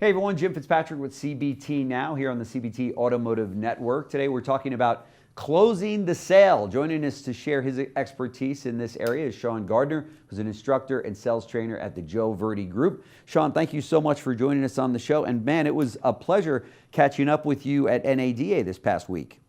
Hey everyone, Jim Fitzpatrick with CBT Now here on the CBT Automotive Network. Today we're talking about closing the sale. Joining us to share his expertise in this area is Sean Gardner, who's an instructor and sales trainer at the Joe Verde Group. Sean, thank you so much for joining us on the show. And man, it was a pleasure catching up with you at NADA this past week.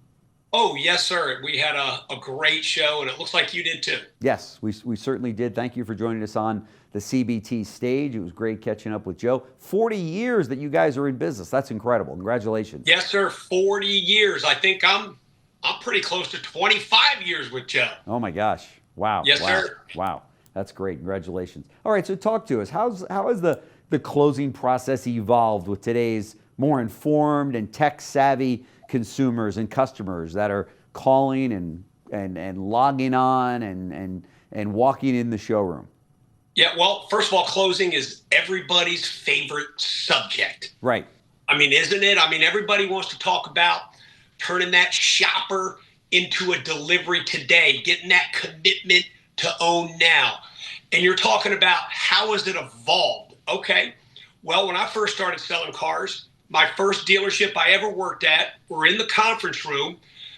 Oh, yes, sir. We had a great show, and it looks like you did too. Yes, we certainly did. Thank you for joining us on the CBT stage. It was great catching up with Joe. 40 years that you guys are in business. That's incredible. Congratulations. Yes, sir. 40 years. I think I'm pretty close to 25 years with Joe. Oh my gosh. Wow. Yes, wow. sir. Wow. That's great. Congratulations. All right, so talk to us. How has the closing process evolved with today's more informed and tech-savvy consumers and customers that are calling and logging on and walking in the showroom? Yeah, well, first of all, closing is everybody's favorite subject. Right. I mean, isn't it? I mean, everybody wants to talk about turning that shopper into a delivery today, getting that commitment to own now. And you're talking about how has it evolved? Okay, well, when I first started selling cars, my first dealership I ever worked at, we're in the conference room.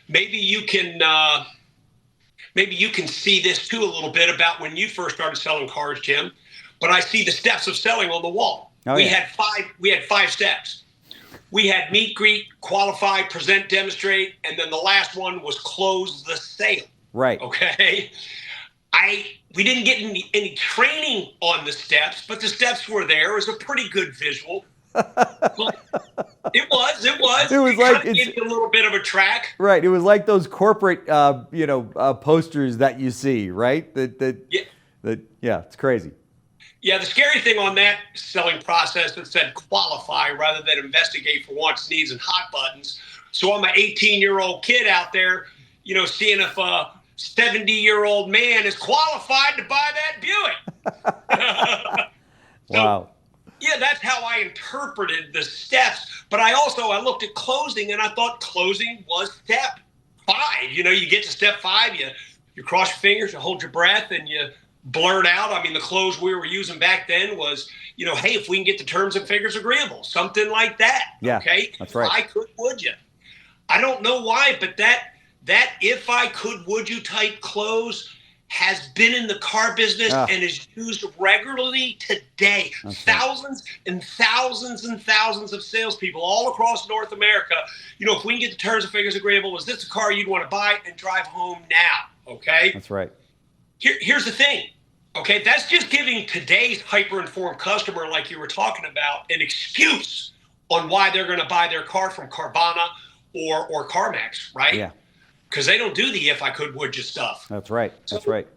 Maybe you can see this too a little bit about when you first started selling cars, Jim. But I see the steps of selling on the wall. Oh, we yeah. had five steps. We had meet, greet, qualify, present, demonstrate, and then the last one was close the sale. Right. Okay. We didn't get any training on the steps, but the steps were there. It was a pretty good visual. It was. It was like gave you a little bit of a track. Right. It was like those corporate, posters that you see, right? Yeah, it's crazy. Yeah, the scary thing on that selling process, it said qualify rather than investigate for wants, needs, and hot buttons. So I'm an 18-year-old kid out there, seeing if a 70-year-old man is qualified to buy that Buick. Wow. Yeah, that's how I interpreted the steps. But I looked at closing, and I thought closing was step 5. You get to step 5, you cross your fingers, you hold your breath, and you blurt out. I mean, the close we were using back then was, hey, if we can get the terms and figures agreeable, something like that. Yeah, okay, that's right. If I could, would you? I don't know why, but that if I could, would you type close has been in the car business and is used regularly today. That's thousands and thousands and thousands of salespeople all across North America. If we can get the terms and figures agreeable, is this a car you'd want to buy and drive home now? Okay. That's right. Here's the thing. Okay. That's just giving today's hyper-informed customer, like you were talking about, an excuse on why they're going to buy their car from Carvana or CarMax, right? Yeah. Because they don't do the if I could, would you stuff. That's right. That's right.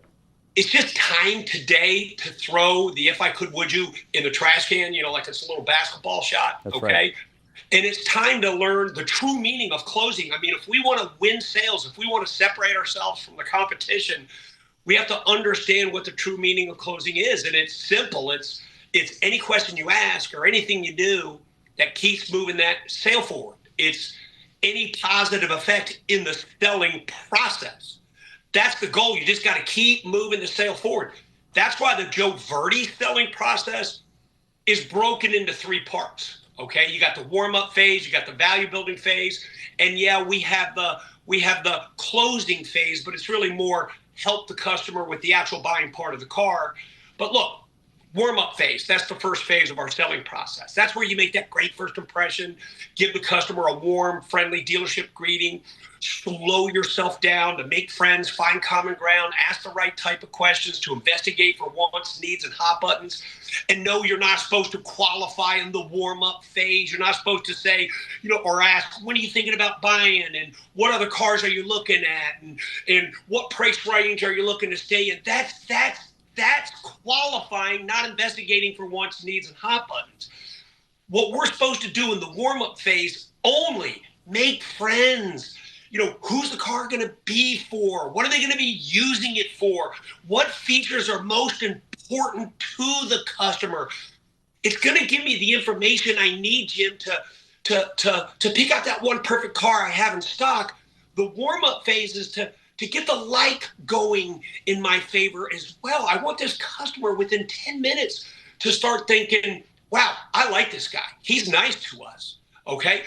It's just time today to throw the if I could, would you in the trash can, like it's a little basketball shot. That's okay. Right. And it's time to learn the true meaning of closing. I mean, if we want to win sales, if we want to separate ourselves from the competition, we have to understand what the true meaning of closing is. And it's simple. It's any question you ask or anything you do that keeps moving that sale forward. It's any positive effect in the selling process. That's the goal. You just got to keep moving the sale forward. That's why the Joe Verde selling process is broken into 3 parts. Okay, you got the warm-up phase, you got the value building phase, and yeah, we have the closing phase, but it's really more help the customer with the actual buying part of the car. But look, warm-up phase, that's the first phase of our selling process. That's where you make that great first impression, give the customer a warm, friendly dealership greeting, slow yourself down to make friends, find common ground, ask the right type of questions to investigate for wants, needs, and hot buttons. And no, you're not supposed to qualify in the warm-up phase. You're not supposed to say, or ask, when are you thinking about buying? And what other cars are you looking at? And what price range are you looking to stay in? That's qualifying, not investigating for wants, needs, and hot buttons. What we're supposed to do in the warm-up phase only, make friends. Who's the car going to be for? What are they going to be using it for? What features are most important to the customer? It's going to give me the information I need, Jim, to pick out that one perfect car I have in stock. The warm-up phase is to get the like going in my favor as well. I want this customer within 10 minutes to start thinking, wow, I like this guy. He's nice to us. Okay.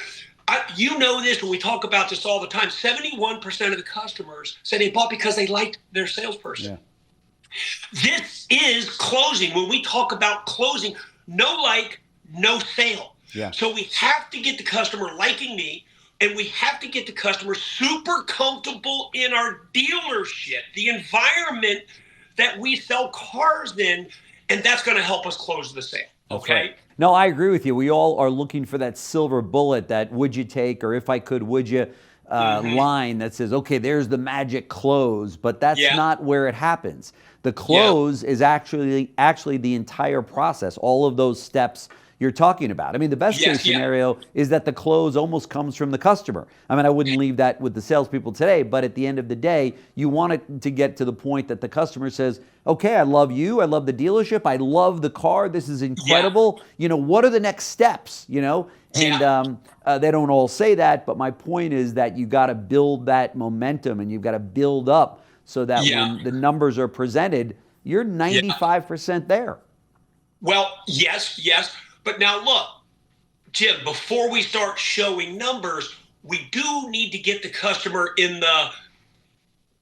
You know this, when we talk about this all the time. 71% of the customers say they bought because they liked their salesperson. Yeah. This is closing. When we talk about closing, no like, no sale. Yeah. So we have to get the customer liking me, and we have to get the customer super comfortable in our dealership, the environment that we sell cars in, and that's going to help us close the sale. Okay. Right. No, I agree with you. We all are looking for that silver bullet, that would you take, or if I could, would you line that says, okay, there's the magic close, but that's not where it happens. The close is actually the entire process, all of those steps you're talking about. I mean, the best case scenario is that the close almost comes from the customer. I mean, I wouldn't leave that with the salespeople today, but at the end of the day, you want it to get to the point that the customer says, okay, I love you, I love the dealership, I love the car, this is incredible. You know, what are the next steps, you know? And they don't all say that, but my point is that you got to build that momentum, and you've got to build up so that when the numbers are presented, you're 95% there. Well, yes. But now look, Jim, before we start showing numbers, we do need to get the customer in the,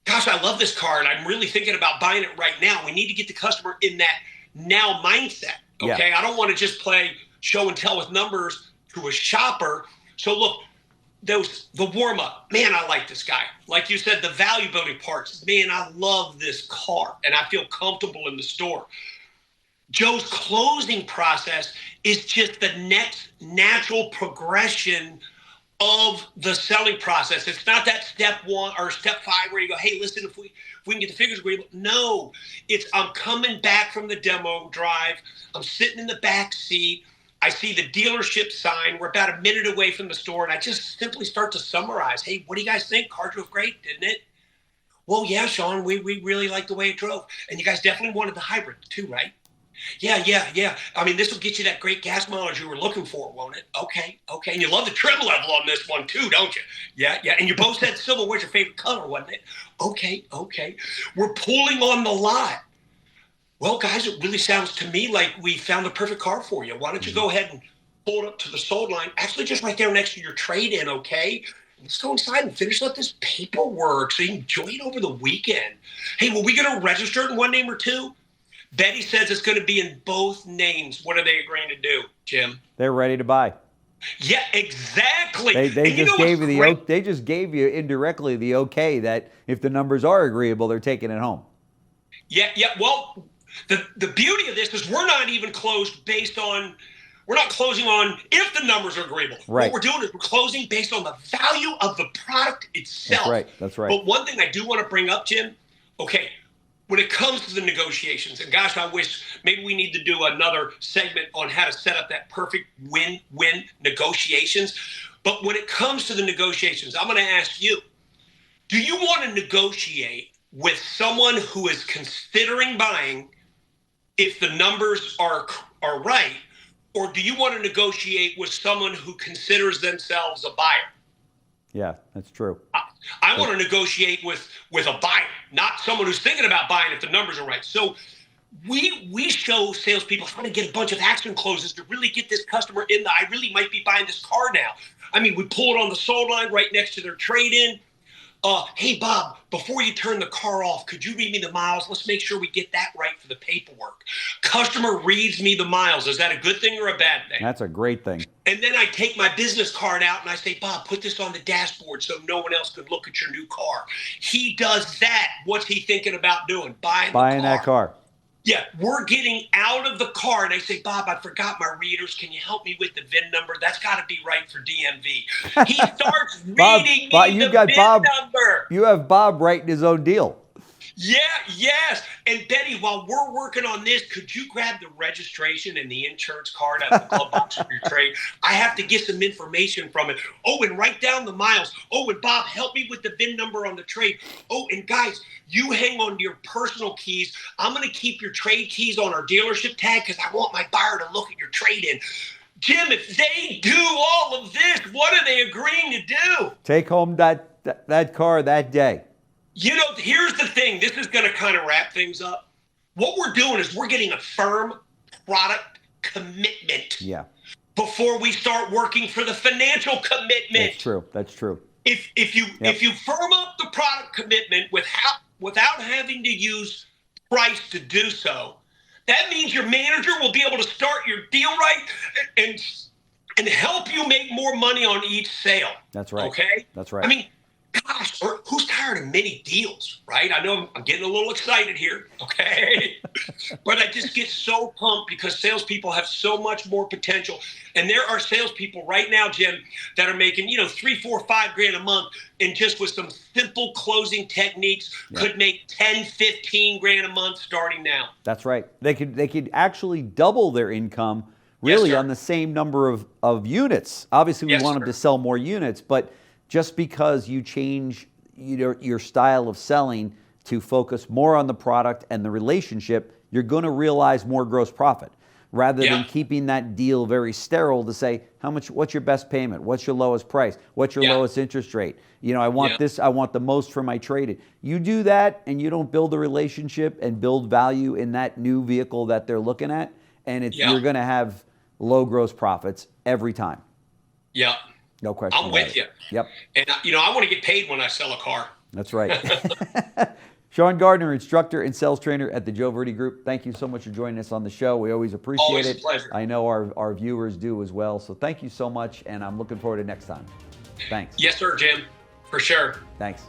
gosh, I love this car and I'm really thinking about buying it right now. We need to get the customer in that now mindset. Okay. I don't want to just play show and tell with numbers to a shopper. So look, the warm up, man, I like this guy. Like you said, the value building parts, man, I love this car and I feel comfortable in the store. Joe's closing process is just the next natural progression of the selling process. It's not that step 1 or step 5 where you go, hey, listen, if we can get the figures agreeable. No, it's I'm coming back from the demo drive. I'm sitting in the back seat. I see the dealership sign. We're about a minute away from the store, and I just simply start to summarize. Hey, what do you guys think? Car drove great, didn't it? Well, yeah, Sean, we really liked the way it drove. And you guys definitely wanted the hybrid too, right? Yeah. I mean, this will get you that great gas mileage you were looking for, won't it? Okay. And you love the trim level on this one too, don't you? Yeah. And you both said silver was your favorite color, wasn't it? Okay. We're pulling on the lot. Well, guys, it really sounds to me like we found the perfect car for you. Why don't you go ahead and pull it up to the sold line? Actually, just right there next to your trade-in, okay? Let's go inside and finish up this paperwork so you can enjoy it over the weekend. Hey, were we going to register it in one name or two? Betty says it's going to be in both names. What are they agreeing to do, Jim? They're ready to buy. Yeah, exactly. They just gave you indirectly the okay that if the numbers are agreeable, they're taking it home. Yeah. Well, the beauty of this is we're not even closed based on. We're not closing on if the numbers are agreeable. Right. What we're doing is we're closing based on the value of the product itself. That's right. But one thing I do want to bring up, Jim. Okay. When it comes to the negotiations, and gosh, I wish maybe we need to do another segment on how to set up that perfect win-win negotiations. But when it comes to the negotiations, I'm going to ask you, do you want to negotiate with someone who is considering buying if the numbers are right, or do you want to negotiate with someone who considers themselves a buyer? Yeah, that's true. I want to negotiate with a buyer, not someone who's thinking about buying if the numbers are right. So we show salespeople trying to get a bunch of action closes to really get this customer in the, I really might be buying this car now. I mean, we pull it on the sold line right next to their trade-in. Hey, Bob, before you turn the car off, could you read me the miles? Let's make sure we get that right for the paperwork. Customer reads me the miles. Is that a good thing or a bad thing? That's a great thing. And then I take my business card out and I say, Bob, put this on the dashboard so no one else could look at your new car. He does that. What's he thinking about doing? Buying that car. Yeah, we're getting out of the car, and I say, Bob, I forgot my readers. Can you help me with the VIN number? That's got to be right for DMV. He starts reading the VIN number. You have Bob writing his own deal. Yeah, yes. And Betty, while we're working on this, could you grab the registration and the insurance card out of the glove box of your trade? I have to get some information from it. Oh, and write down the miles. Oh, and Bob, help me with the VIN number on the trade. Oh, and guys, you hang on to your personal keys. I'm going to keep your trade keys on our dealership tag because I want my buyer to look at your trade-in. Jim, if they do all of this, what are they agreeing to do? Take home that car that day. You know, here's the thing. This is going to kind of wrap things up. What we're doing is we're getting a firm product commitment. Yeah. Before we start working for the financial commitment. That's true. That's true. If you firm up the product commitment without having to use price to do so, that means your manager will be able to start your deal right and help you make more money on each sale. That's right. Okay? That's right. I mean, gosh, who's tired of mini deals, right? I know I'm getting a little excited here, okay? But I just get so pumped because salespeople have so much more potential. And there are salespeople right now, Jim, that are making, $3, $4, $5 grand a month, and just with some simple closing techniques could make 10, 15 grand a month starting now. That's right. They could actually double their income really on the same number of units. Obviously, we want them to sell more units, but just because you change your style of selling to focus more on the product and the relationship, you're going to realize more gross profit rather than keeping that deal very sterile to say, what's your best payment? What's your lowest price? What's your lowest interest rate? I want this, I want the most for my trade. You do that and you don't build a relationship and build value in that new vehicle that they're looking at, and you're going to have low gross profits every time. Yeah. No question. I'm with you. Yep. And, I want to get paid when I sell a car. That's right. Sean Gardner, instructor and sales trainer at the Joe Verde Group. Thank you so much for joining us on the show. We always appreciate it. Always a pleasure. I know our viewers do as well. So thank you so much, and I'm looking forward to next time. Thanks. Yes, sir, Jim. For sure. Thanks.